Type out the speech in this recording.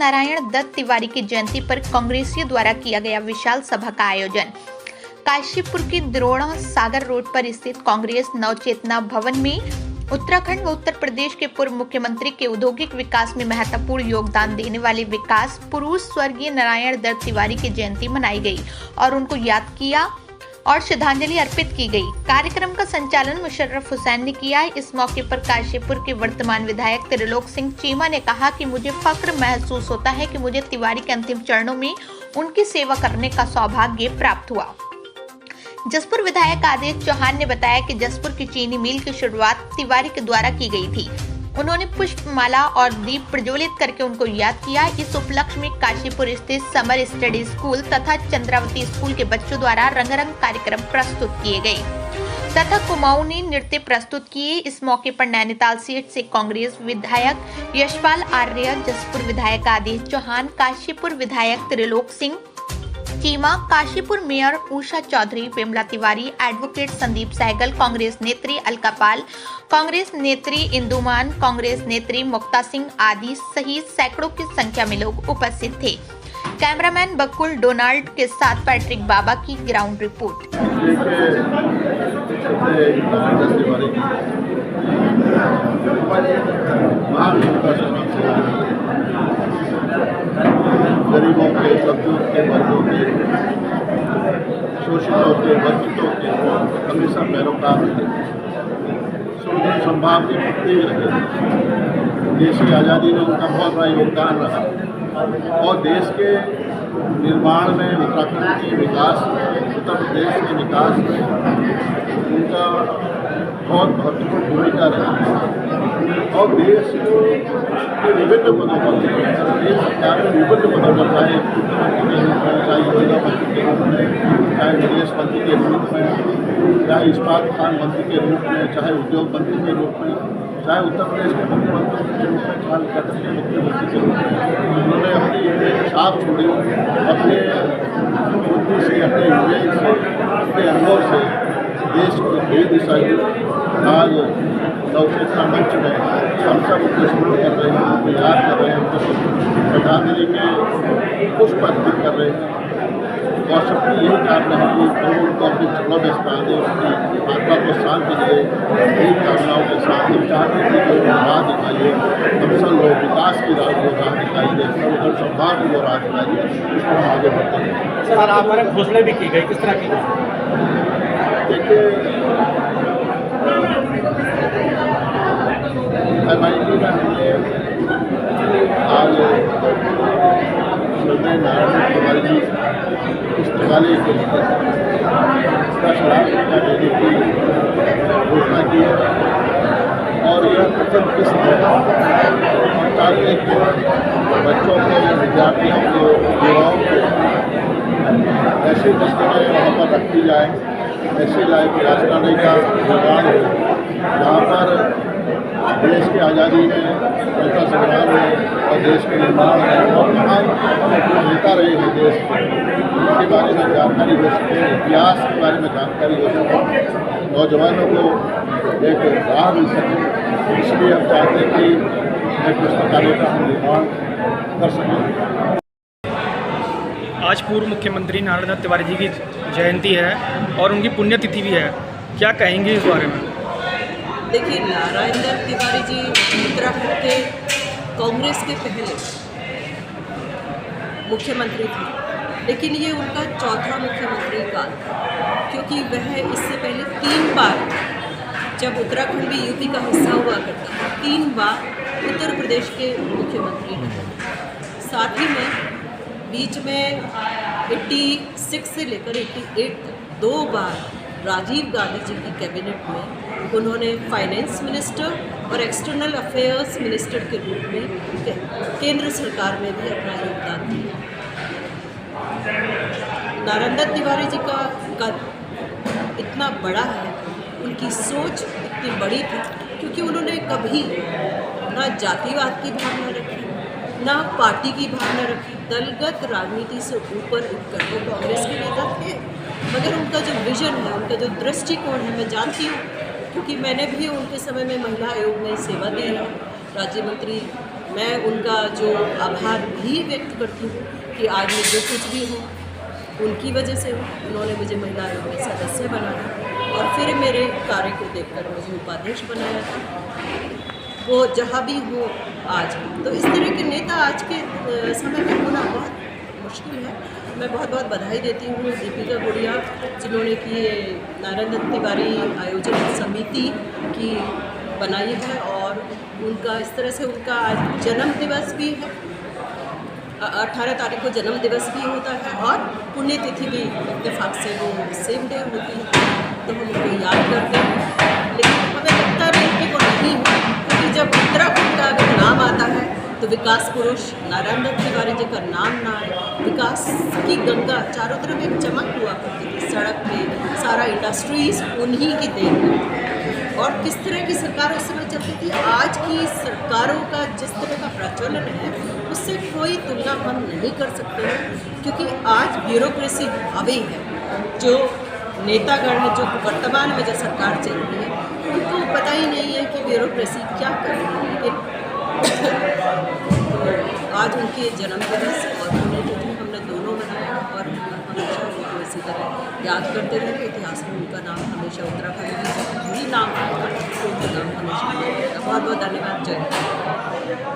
नारायण दत्त तिवारी की जयंती पर कांग्रेसियों द्वारा किया गया विशाल सभा का आयोजन। काशीपुर के द्रोणा सागर रोड पर स्थित कांग्रेस नवचेतना भवन में उत्तराखंड व उत्तर प्रदेश के पूर्व मुख्यमंत्री के औद्योगिक विकास में महत्वपूर्ण योगदान देने वाले विकास पुरुष स्वर्गीय नारायण दत्त तिवारी की जयंती मनाई गई और उनको याद किया और श्रद्धांजलि अर्पित की गई। कार्यक्रम का संचालन मुशर्रफ हुसैन ने किया। इस मौके पर काशीपुर के वर्तमान विधायक त्रिलोक सिंह चीमा ने कहा कि मुझे फख्र महसूस होता है कि मुझे तिवारी के अंतिम चरणों में उनकी सेवा करने का सौभाग्य प्राप्त हुआ। जसपुर विधायक आदेश चौहान ने बताया कि जसपुर की चीनी मिल की शुरुआत तिवारी के द्वारा की गई थी। उन्होंने पुष्पमाला और दीप प्रज्वलित करके उनको याद किया। इस उपलक्ष्य में काशीपुर स्थित समर स्टडी स्कूल तथा चंद्रावती स्कूल के बच्चों द्वारा रंगारंग कार्यक्रम प्रस्तुत किए गए तथा कुमाऊनी नृत्य प्रस्तुत किए। इस मौके पर नैनीताल सीट से कांग्रेस विधायक यशपाल आर्य, जसपुर विधायक आदेश चौहान, काशीपुर विधायक त्रिलोक सिंह चीमा, काशीपुर मेयर उषा चौधरी, विमला तिवारी, एडवोकेट संदीप सहगल, कांग्रेस नेत्री अलका पाल, कांग्रेस नेत्री इंदुमान, कांग्रेस नेत्री मुक्ता सिंह आदि सहित सैकड़ों की संख्या में लोग उपस्थित थे। कैमरामैन बकुल डोनाल्ड के साथ पैट्रिक बाबा की ग्राउंड रिपोर्ट। गरीबों के, मजदूर के, वर्गों के, शोषितों के, वंचितों के हमेशा पैरोकार रहे, सुंदर संभाव के प्रति रहे। देश की आज़ादी में उनका बहुत बड़ा योगदान रहा और देश के निर्माण में, उत्तराखंड के विकास में, उत्तर प्रदेश के विकास में उनका बहुत महत्वपूर्ण भूमिका रही और देश के विभिन्न पदों पर, देश सरकार में विभिन्न पदों पर, चाहे मुख्यमंत्री के रूप में, चाहे योजना मंत्री के रूप में, चाहे विदेश मंत्री के रूप में, चाहे इस्पात खान मंत्री के रूप में, चाहे उद्योग मंत्री के रूप में, चाहे उत्तर प्रदेश के मुख्यमंत्री के रूप में, चाहे उत्तराखंड के मुख्यमंत्री के रूप में, उन्होंने अपनी एक छाप छोड़ी। अपने बुद्धि से, अपने विवेक से, अपने अनुभव से देश को नई दिशा दी। आज नवचेतना मंच में हम सब उनको स्मरण कर रहे हैं, उनको याद कर रहे हैं, उनको श्रद्धांजलि के पुष्प अर्पित कर रहे हैं और सबकी यही कामना है कि प्रभु उनको अपने चरणों में स्थान दे, उनकी आत्मा को शांति दे। यही कामनाओं के साथ हम चाहते हैं कि वो राह दिखाइए, हम सब लोग विकास की राह को राह दिखाइए, सब संभाव की वो राह दिखाइए, उसको हम आगे बढ़ते हैं। सर, आप हमारे घोषणा भी की गई, किस तरह की? देखिए, MIT में हमने आज श्रद्धेय नारायण तिवारी जी पुस्तकालय के 10 लाख रुपया देने की घोषणा की है और यह प्रथम किस्त है। हम चाहते हैं कि बच्चों को, विद्यार्थियों को, युवाओं को ऐसी पुस्तकें वहाँ पर रखी जाए, ऐसी लाइब्रेरी का निर्माण हो जहाँ पर देश की आज़ादी में, स्वतंत्रता संग्राम में और देश के निर्माण में और महान नेता रहे हैं देश के बारे में जानकारी हो सके, इतिहास के बारे में जानकारी हो सके, नौजवानों को एक राह मिल सके। इसलिए हम चाहते हैं कि एक पुस्तकालय का निर्माण कर सकें। आज पूर्व मुख्यमंत्री नारायण दत्त तिवारी जी की जयंती है और उनकी पुण्यतिथि भी है, क्या कहेंगे इस बारे में? देखिए, नारायण दत्त तिवारी जी उत्तराखंड के कांग्रेस के पहले मुख्यमंत्री थे, लेकिन ये उनका चौथा मुख्यमंत्री काल था क्योंकि वह इससे पहले 3 बार, जब उत्तराखंड भी यूपी का हिस्सा हुआ करता था, 3 बार उत्तर प्रदेश के मुख्यमंत्री रहे। साथ ही में बीच में 86 से लेकर 88 तक 2 बार राजीव गांधी जी की कैबिनेट में उन्होंने फाइनेंस मिनिस्टर और एक्सटर्नल अफेयर्स मिनिस्टर के रूप में केंद्र सरकार में भी अपना योगदान दिया। नारायण दत्त तिवारी जी का कद इतना बड़ा है, उनकी सोच इतनी बड़ी थी क्योंकि उन्होंने कभी ना जातिवाद की भावना रखी, ना पार्टी की भावना रखी। दलगत राजनीति से ऊपर उठकर वो कांग्रेस के नेता थे, मगर उनका जो विजन है, उनका जो दृष्टिकोण है, मैं जानती हूँ क्योंकि मैंने भी उनके समय में महिला आयोग में सेवा दी है, राज्य मंत्री मैं उनका जो आभार भी व्यक्त करती हूँ कि आज मैं जो कुछ भी हूँ उनकी वजह से हूँ। उन्होंने मुझे महिला आयोग में सदस्य बनाया और फिर मेरे कार्य को देखकर मुझे उपाध्यक्ष बनाया था। वो जहाँ भी हो आज, तो इस तरह के नेता आज के समय में होना बहुत मुश्किल है। मैं बहुत बहुत बधाई देती हूँ दीपिका गुड़िया, जिन्होंने कि नारायण दत्त तिवारी आयोजन समिति की बनाई है और उनका इस तरह से उनका आज जन्म दिवस भी है। 18 तारीख को जन्म दिवस भी होता है और पुण्यतिथि भी इत्तेफाक से वो सेम डे होती है, तो हम उनको याद करते हैं। लेकिन हमें लगता नहीं कि वो नहीं है, क्योंकि जब उत्तराखंड का अगर नाम आता है तो विकास पुरुष नारायण दत्त तिवारी जी का नाम ना आए। विकास की गंगा चारों तरफ एक चमक हुआ करती थी, सड़क पे सारा इंडस्ट्रीज उन्हीं की देन है। और किस तरह की सरकार उस समय चलती थी, आज की सरकारों का जिस तरह का प्रचलन है उससे कोई तुलना हम नहीं कर सकते हैं, क्योंकि आज ब्यूरोक्रेसी हावी है। जो नेतागण है, जो वर्तमान में जो सरकार चल रही है, उनको पता ही नहीं है कि ब्यूरोक्रेसी क्या कर रही है। लेकिन आज उनके जन्मदिवस और पुण्यतिथि हमने दोनों मनाया और हमेशा उनको इसी तरह याद करते रहेंगे। इतिहास में उनका नाम हमेशा उत्तराखंड भी नाम आएगा, उनका नाम हमेशा। बहुत बहुत धन्यवाद। जय हिंद।